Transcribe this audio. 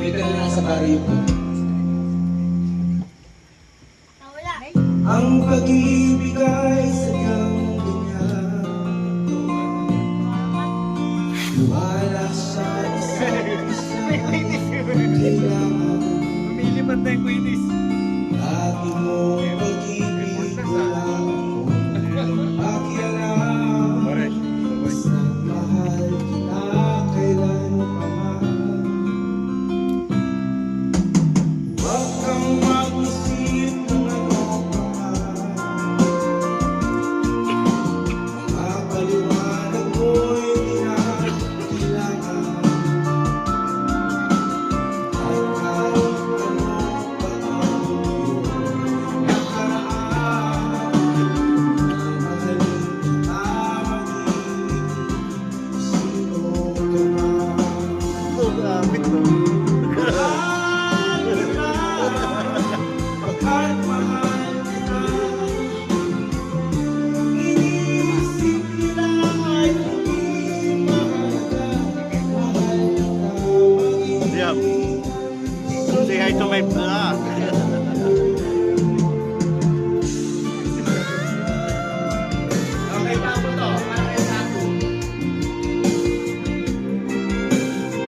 May ka na nasa baryo ko. Nawala. Ang pag-ibig ay sadyang ganyan. Wala sa isa't isa. Kailangan Pamili ba tayong kuinis? lagi mo pag-ibig. Wala akong pakialam. Basta't mahal kita kailan pa man. Huwag kang mag-isip ng ano pa man. Mga paliwanag mo'y di na kailangan. At kahit ano pa ang iyong nakaraan, mahalin kita maging sino ka man. Oh, gamit mo. Mahal kita, pagkat mahal kita. Iniisip nila ay hindi mahalaga. Mahal kita Yeah. maging Say hi to my